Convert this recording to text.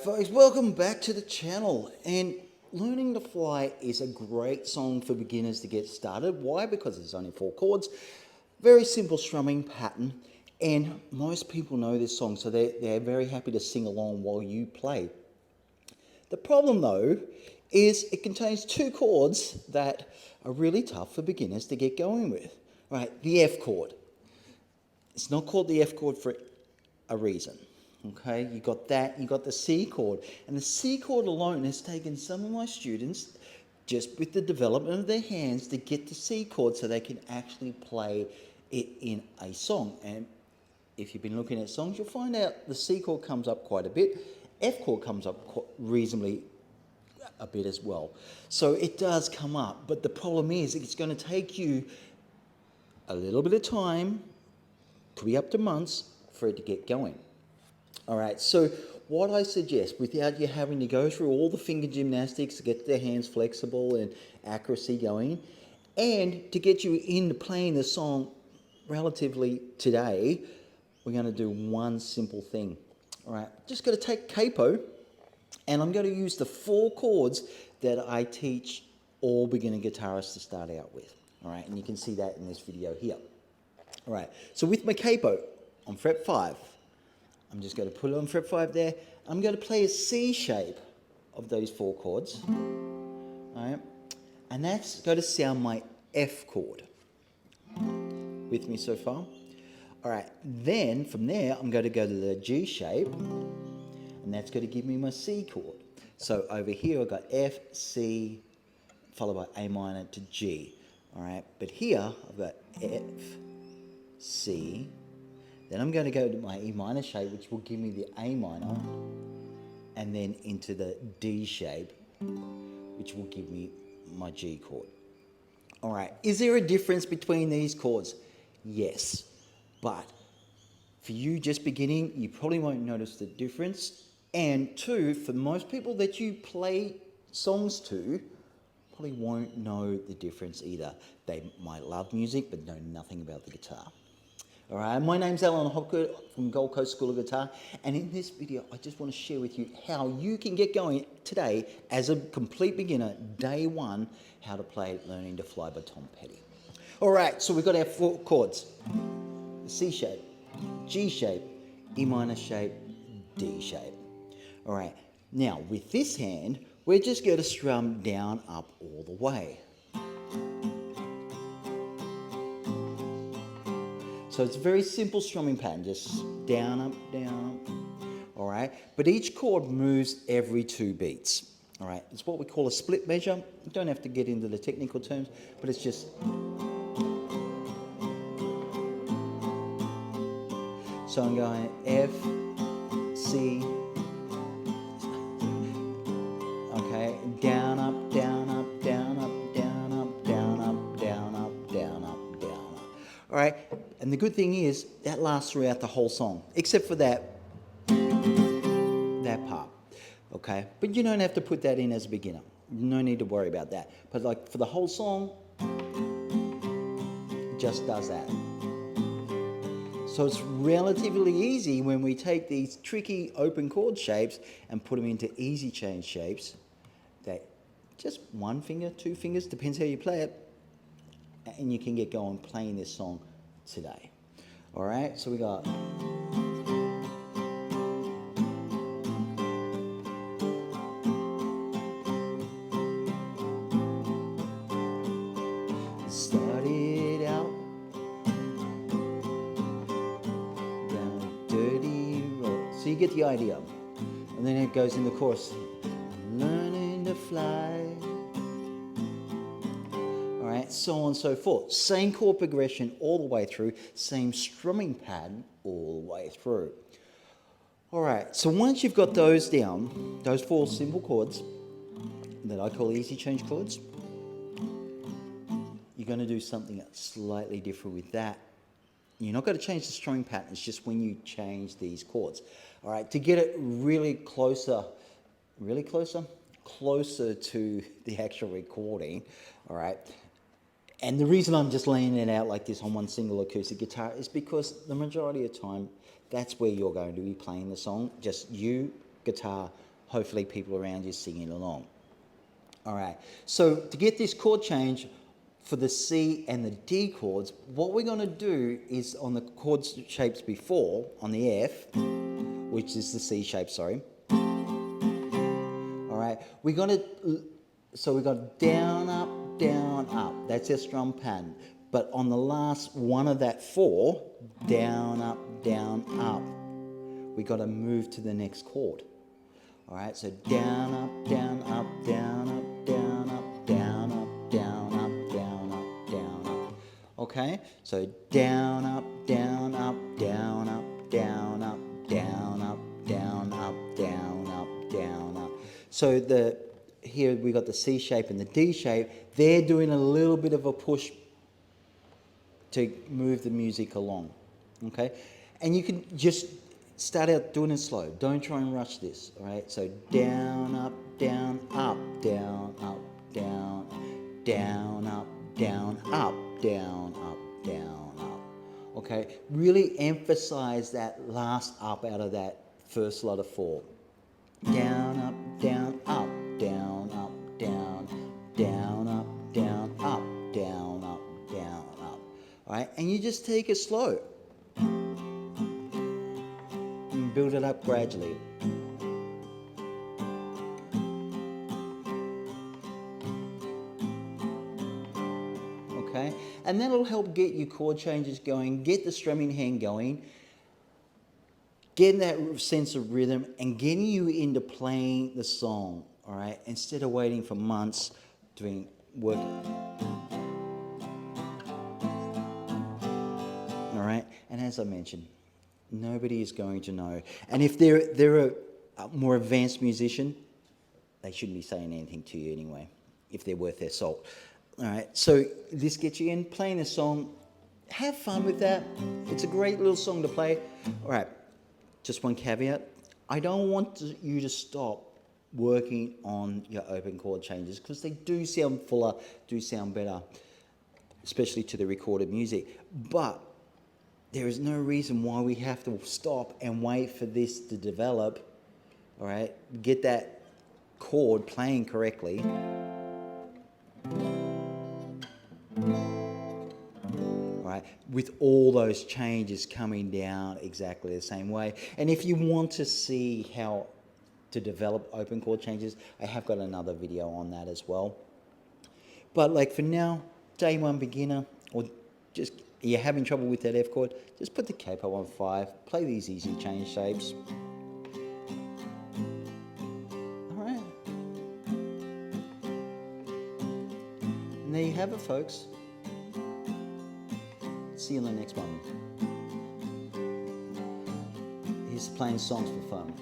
Folks, welcome back to the channel. And Learning to Fly is a great song for beginners to get started. Why? Because there's only 4 chords, very simple strumming pattern, and most people know this song, so they're very happy to sing along while you play. The problem though is it contains 2 chords that are really tough for beginners to get going with. Right, the F chord. It's not called the F chord for a reason. Okay, you got that, you got the C chord. And the C chord alone has taken some of my students, just with the development of their hands, to get the C chord so they can actually play it in a song. And if you've been looking at songs, you'll find out the C chord comes up quite a bit. F chord comes up reasonably a bit as well. So it does come up, but the problem is it's going to take you a little bit of time, could be up to months, for it to get going. All right, so what I suggest, without you having to go through all the finger gymnastics to get their hands flexible and accuracy going, and to get you into playing the song relatively today, we're going to do one simple thing. All right, just got to take capo, and I'm going to use the 4 chords that I teach all beginner guitarists to start out with. All right, and you can see that in this video here. All right, so with my capo on fret 5, I'm just going to put it on fret 5 there. I'm going to play a C shape of those 4 chords. All right, and that's going to sound my F chord. With me so far? All right, then from there, I'm going to go to the G shape, and that's going to give me my C chord. So over here, I've got F, C, followed by A minor to G. All right, but here, I've got F, C, then I'm going to go to my E minor shape, which will give me the A minor, and then into the D shape, which will give me my G chord. All right, is there a difference between these chords? Yes, but for you just beginning, you probably won't notice the difference. And 2, for most people that you play songs to, probably won't know the difference either. They might love music, but know nothing about the guitar. All right, my name's Alan Hopgood from Gold Coast School of Guitar, and in this video, I just want to share with you how you can get going today as a complete beginner, day 1, how to play Learning to Fly by Tom Petty. All right, so we've got our 4 chords: C shape, G shape, E minor shape, D shape. All right, now with this hand, we're just going to strum down, up, all the way. So it's a very simple strumming pattern, just down, up, down, up. All right? But each chord moves every 2 beats. All right? It's what we call a split measure. You don't have to get into the technical terms, but it's just... So I'm going F, C, okay, down, up, down, up, down, up, down, up, down, up, down, up, down, up, down, up. All right? And the good thing is, that lasts throughout the whole song, except for that part, okay? But you don't have to put that in as a beginner. No need to worry about that. But like for the whole song, it just does that. So it's relatively easy when we take these tricky open chord shapes and put them into easy change shapes, that just 1 finger, 2 fingers, depends how you play it, and you can get going playing this song today. All right, so we got started out down a dirty road. So you get the idea. And then it goes in the chorus. Learning to fly. So on and so forth. Same chord progression all the way through, same strumming pattern all the way through. All right, so once you've got those down, those 4 simple chords that I call easy change chords, you're going to do something slightly different with that. You're not going to change the strumming pattern, it's just when you change these chords. All right, to get it really closer to the actual recording, all right. And the reason I'm just laying it out like this on one single acoustic guitar is because the majority of the time, that's where you're going to be playing the song. Just you, guitar, hopefully people around you singing along. All right, so to get this chord change for the C and the D chords, what we're going to do is on the chord shapes before, on the F, which is the C shape, sorry. All right, we're going to, so we got down, up. That's our strum pattern. But on the last one of that 4, down, up, we got to move to the next chord. All right, so down, up, down, up, down, up, down, up, down, up, down, up, down, up, down, up. Okay, so down, up, down, up, down, up, down, up, down, up, down, up, down, up, down, up. So here we got the C shape and the D shape. They're doing a little bit of a push to move the music along. Okay, and you can just start out doing it slow. Don't try and rush this. All right, so down, up, down, up, down, up, down, down, up, down, up, down, up, down, up. Okay, really emphasize that last up out of that first lot of 4. Down, up, down, up, down, up, down, down, up, down, up, down, up, down, up. All right, and you just take it slow. And build it up gradually. Okay, and that'll help get your chord changes going, get the strumming hand going, getting that sense of rhythm, and getting you into playing the song. All right, instead of waiting for months doing work. All right, and as I mentioned, nobody is going to know. And if they're a more advanced musician, they shouldn't be saying anything to you anyway, if they're worth their salt. All right, so this gets you in, playing the song. Have fun with that. It's a great little song to play. All right, just one caveat. I don't want you to stop working on your open chord changes because they do sound fuller, do sound better, especially to the recorded music. But there is no reason why we have to stop and wait for this to develop, all right? Get that chord playing correctly. All right, with all those changes coming down exactly the same way. And if you want to see how to develop open chord changes, I have got another video on that as well. But like for now, day 1 beginner, or just you're having trouble with that F chord, just put the capo on 5, play these easy change shapes. All right. And there you have it, folks. See you in the next one. Here's playing songs for fun.